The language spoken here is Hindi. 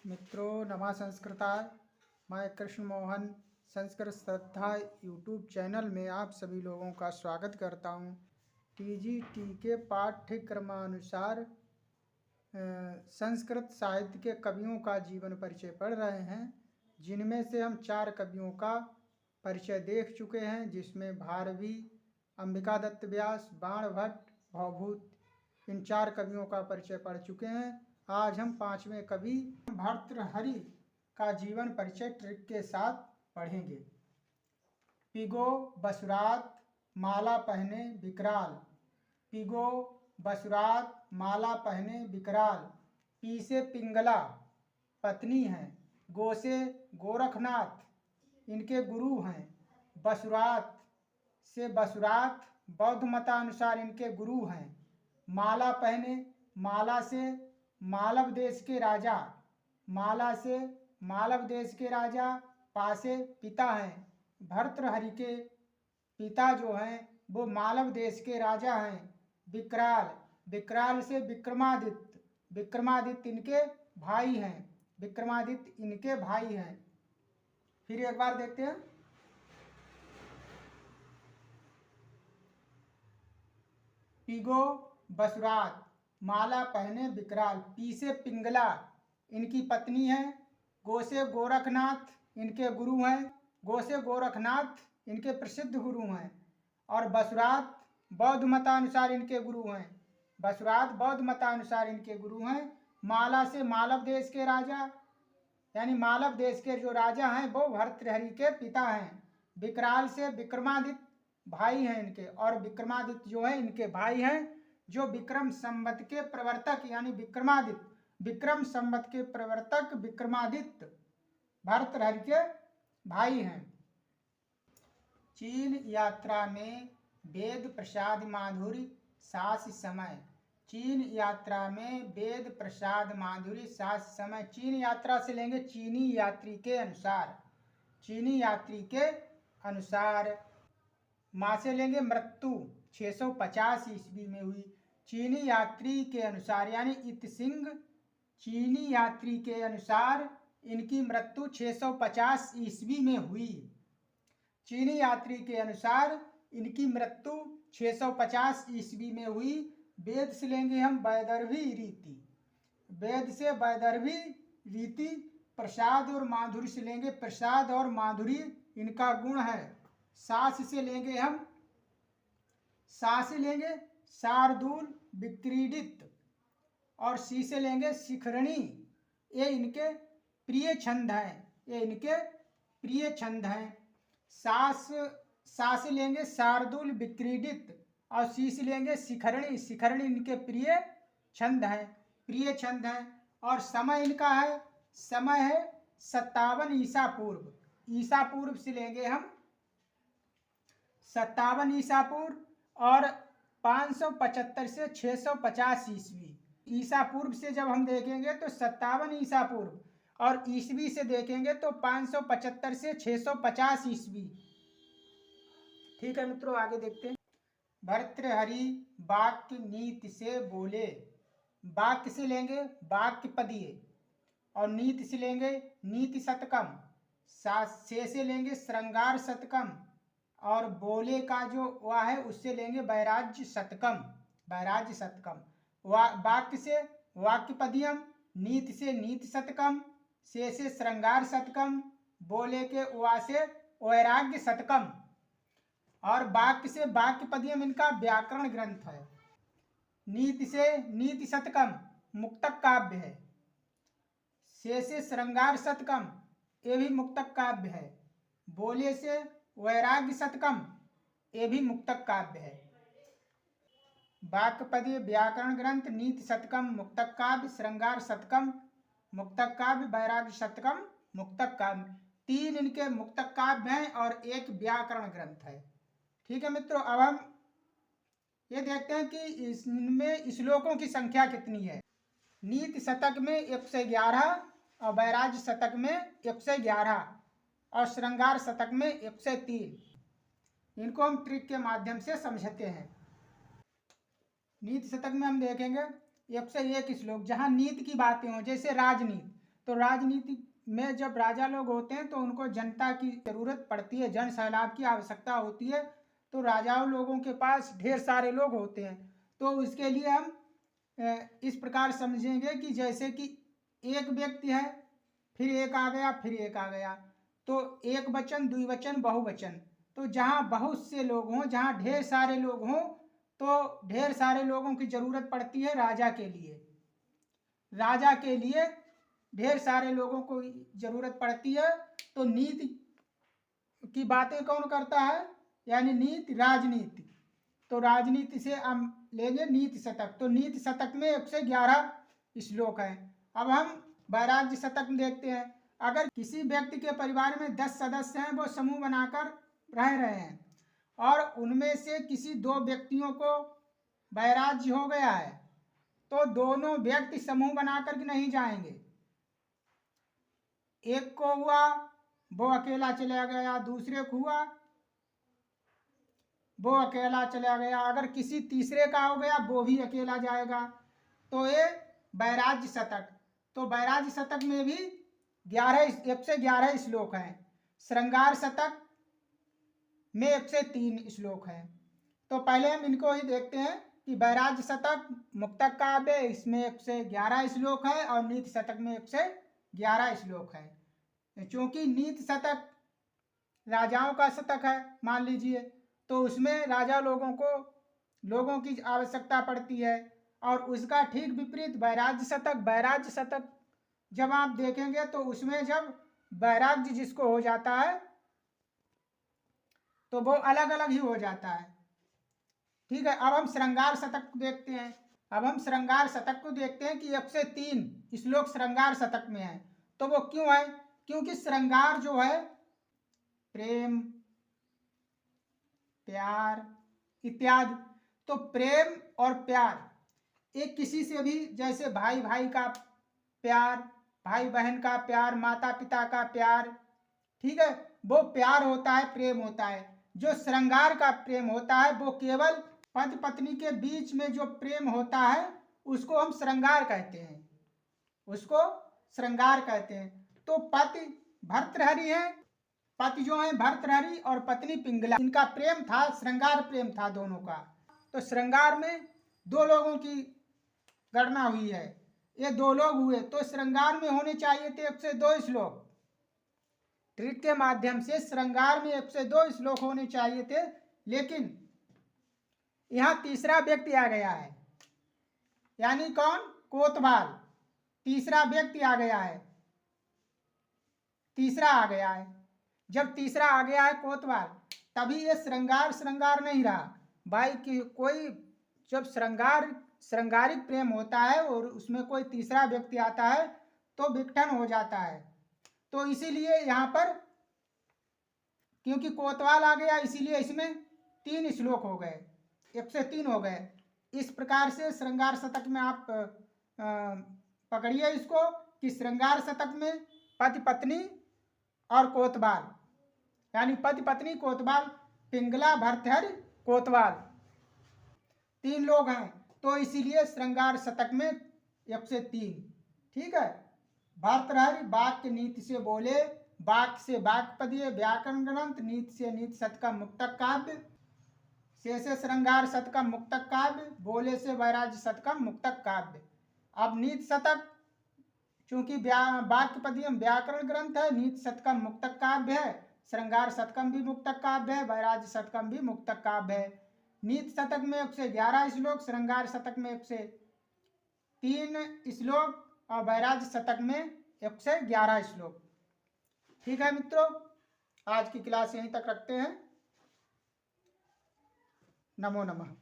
मित्रों नमः संस्कृताय। मैं कृष्ण मोहन संस्कृत श्रद्धा यूट्यूब चैनल में आप सभी लोगों का स्वागत करता हूं। टीजीटी के पाठ्यक्रमानुसार संस्कृत साहित्य के कवियों का जीवन परिचय पढ़ रहे हैं, जिनमें से हम 4 कवियों का परिचय देख चुके हैं, जिसमें भारवी, अंबिका दत्त व्यास, बाण भट्ट, भवभूत, इन 4 कवियों का परिचय पढ़ चुके हैं। आज हम 5वें कवि भर्तृहरि का जीवन परिचय ट्रिक के साथ पढ़ेंगे। पिगो बसुरात माला पहने विकराल, पिगो बसुरात माला पहने विकराल, पी से पिंगला पत्नी हैं, गो से गोरखनाथ इनके गुरु हैं, बसुरात से बसुरात बौद्ध मतानुसार इनके गुरु हैं, माला पहने, माला से मालव देश के राजा, माला से मालव देश के राजा, पासे पिता हैं, भर्तृहरि के पिता जो हैं वो मालव देश के राजा हैं, विकराल, विकराल से विक्रमादित्य, विक्रमादित्य इनके भाई हैं, विक्रमादित्य इनके भाई हैं। फिर एक बार देखते हैं। पिगो बसुरात माला पहने विकराल, पी से पिंगला इनकी पत्नी है, गो से गोरखनाथ इनके गुरु हैं, गो से गोरखनाथ इनके प्रसिद्ध गुरु हैं, और बसुरात बौद्ध मतानुसार इनके गुरु हैं, बसुरात बौद्ध मतानुसार इनके गुरु हैं। माला से मालव देश के राजा, यानी मालव देश के जो राजा हैं वो भर्तृहरि के पिता हैं। विकराल से विक्रमादित्य भाई हैं इनके, और विक्रमादित्य जो है इनके भाई हैं, जो विक्रम संवत के प्रवर्तक यानी विक्रमादित्य, विक्रम संवत के प्रवर्तक विक्रमादित्य भर्तृहरि के भाई हैं। चीन यात्रा में वेद प्रसाद माधुरी सास समय, चीन यात्रा में वेद प्रसाद माधुरी सास समय, चीन यात्रा से लेंगे चीनी यात्री के अनुसार, चीनी यात्री के अनुसार, माँ से लेंगे मृत्यु 650 ईस्वी में हुई, चीनी यात्री के अनुसार यानी इत सिंह चीनी यात्री के अनुसार इनकी मृत्यु 650 ईस्वी में हुई, चीनी यात्री के अनुसार इनकी मृत्यु 650 ईस्वी में हुई। वेद से लेंगे हम वैदर्भी रीति, वेद से वैदर्भी रीति, प्रसाद और माधुरी से लेंगे प्रसाद और माधुरी इनका गुण है। सास से लेंगे हम, सा से लेंगे शार्दूल विक्रीडित, और सी से लेंगे शिखरणी, ये इनके प्रिय छंद हैं, ये इनके प्रिय छंद हैं। सा से लेंगे शार्दूल विक्रीडित, और सी से लेंगे शिखरणी, शिखरणी इनके प्रिय छंद हैं, प्रिय छंद हैं। और समय इनका है, समय है 57 ईसा पूर्व, ईसा पूर्व से लेंगे हम 57 ईसा पूर्व, और 575 से 650 ईस्वी, ईसा पूर्व से जब हम देखेंगे तो 57 ईसा पूर्व, और ईस्वी से देखेंगे तो 575 से 650 ईस्वी। ठीक है मित्रों, आगे देखते हैं। भर्तृहरि वाक्य नीति से बोले, वाक्य से लेंगे वाक्य पदीय, और नीति से लेंगे नीति शतकम, से लेंगे श्रृंगार शतकम, और बोले का जो वह है उससे लेंगे वैराज्य शतकम, वैराज्य शतकम। वाक्य से वाक्य पदियम, नीति से नीति शतकम, से श्रृंगार शतकम, बोले के वा से वैराग्य शतकम, और वाक्य से वाक्य पदियम इनका व्याकरण ग्रंथ है। नीति से नीति शतकम मुक्तक काव्य है, से श्रृंगार शतकम ये भी मुक्तक काव्य है, बोले से वैराग्य शतकम ये भी मुक्तक काव्य है। वाक्यपदीय व्याकरण ग्रंथ, नीति शतकम मुक्तक काव्य, श्रृंगार शतकम मुक्तक काव्य, वैराग्य शतकम मुक्तक काव्य, 3 इनके मुक्तक काव्य हैं और 1 व्याकरण ग्रंथ है। ठीक है मित्रों, अब हम ये देखते हैं कि इसमें श्लोकों की संख्या कितनी है। नीति शतक में 111, और वैराग्य शतक में 111, और श्रृंगार शतक में 103। इनको हम ट्रिक के माध्यम से समझते हैं। नीति शतक में हम देखेंगे 101 श्लोक, जहाँ नीति की बातें हों, जैसे राजनीति, तो राजनीति में जब राजा लोग होते हैं तो उनको जनता की जरूरत पड़ती है, जन सैलाब की आवश्यकता होती है। तो राजाओं लोगों के पास ढेर सारे लोग होते हैं, तो इसके लिए हम इस प्रकार समझेंगे कि जैसे कि एक व्यक्ति है, फिर एक आ गया, फिर एक आ गया, तो एक वचन, द्विवचन, बहुवचन। तो जहाँ बहुत से लोग हों, जहाँ ढेर सारे लोग हों, तो ढेर सारे लोगों की जरूरत पड़ती है राजा के लिए। राजा के लिए ढेर सारे लोगों को जरूरत पड़ती है। तो नीति की बातें कौन करता है, यानी नीति, राजनीति। तो राजनीति से हम लेंगे नीति शतक। तो नीति शतक में 111 श्लोक हैं। अब हम वैराग्य शतक देखते हैं। अगर किसी व्यक्ति के परिवार में 10 सदस्य हैं, वो समूह बनाकर रह रहे हैं और उनमें से किसी 2 व्यक्तियों को वैराग्य हो गया है, तो दोनों व्यक्ति समूह बनाकर के नहीं जाएंगे। एक को हुआ वो अकेला चला गया, दूसरे को हुआ वो अकेला चला गया, अगर किसी तीसरे का हो गया वो भी अकेला जाएगा। तो ये वैराग्य शतक। तो वैराग्य शतक में भी 111 श्लोक हैं। श्रृंगार शतक में 103 श्लोक हैं। तो पहले हम इनको ही देखते हैं कि वैराग्य शतक मुक्तक काव्य, इसमें 111 श्लोक है और नीति शतक में 111 श्लोक है। क्योंकि नीति शतक राजाओं का शतक है मान लीजिए, तो उसमें राजा लोगों की आवश्यकता पड़ती है। और उसका ठीक विपरीत वैराग्य शतक। वैराग्य शतक जब आप देखेंगे तो उसमें जब वैराग्य जिसको हो जाता है तो वो अलग अलग ही हो जाता है। ठीक है, अब हम श्रृंगार शतक को देखते हैं। अब हम श्रृंगार शतक को देखते हैं कि 103 श्लोक श्रृंगार शतक में है। तो वो क्यों है? क्योंकि श्रृंगार जो है प्रेम, प्यार इत्यादि। तो प्रेम और प्यार एक किसी से भी, जैसे भाई भाई का प्यार, भाई बहन का प्यार, माता पिता का प्यार, ठीक है, वो प्यार होता है, प्रेम होता है। जो श्रृंगार का प्रेम होता है वो केवल पति पत्नी के बीच में जो प्रेम होता है उसको हम श्रृंगार कहते हैं, उसको श्रृंगार कहते हैं। तो पति भर्तृहरि है, पति जो है भर्तृहरि और पत्नी पिंगला, इनका प्रेम था, श्रृंगार प्रेम था दोनों का। तो श्रृंगार में 2 लोगों की गणना हुई है, ये 2 लोग हुए। तो श्रृंगार में होने चाहिए थे 102 श्लोक। ट्रिक के माध्यम से श्रृंगार में 102 श्लोक होने चाहिए थे, लेकिन यहाँ तीसरा व्यक्ति आ गया है, यानी कौन? कोतवाल। तीसरा व्यक्ति आ गया है, तीसरा आ गया है। जब तीसरा आ गया है कोतवाल, तभी ये श्रृंगार नहीं रहा। भाई की कोई जब श्रृंगारिक प्रेम होता है और उसमें कोई तीसरा व्यक्ति आता है तो विघटन हो जाता है। तो इसीलिए यहाँ पर क्योंकि कोतवाल आ गया, इसीलिए इसमें 3 श्लोक हो गए, 103 हो गए। इस प्रकार से श्रृंगार शतक में आप पकड़िए इसको कि श्रृंगार शतक में पति पत्नी और कोतवाल, यानी पति पत्नी कोतवाल, पिंगला भर्तृहरि कोतवाल 3 लोग हैं। तो इसीलिए श्रृंगार शतक में 103। ठीक है, भर्तृहरि वाक्य नीति से बोले, वाक्य से वाक्यपदीय व्याकरण ग्रंथ, नीति से नीति शतक का मुक्तक काव्य, से श्रृंगार शतक का मुक्तक काव्य, बोले से वैराग्य शतक का मुक्तक काव्य। अब नीति शतक चूंकि वाक्यपदीय व्याकरण ग्रंथ है, नीति शतकम मुक्तक काव्य है, श्रृंगार शतकम भी मुक्तक काव्य है, वैराग्य शतकम भी मुक्तक काव्य है। नीति शतक में 111 श्लोक, श्रृंगार शतक में 103 श्लोक और वैराग्य शतक में 111 श्लोक। ठीक है मित्रों, आज की क्लास यहीं तक रखते हैं। नमो नमः।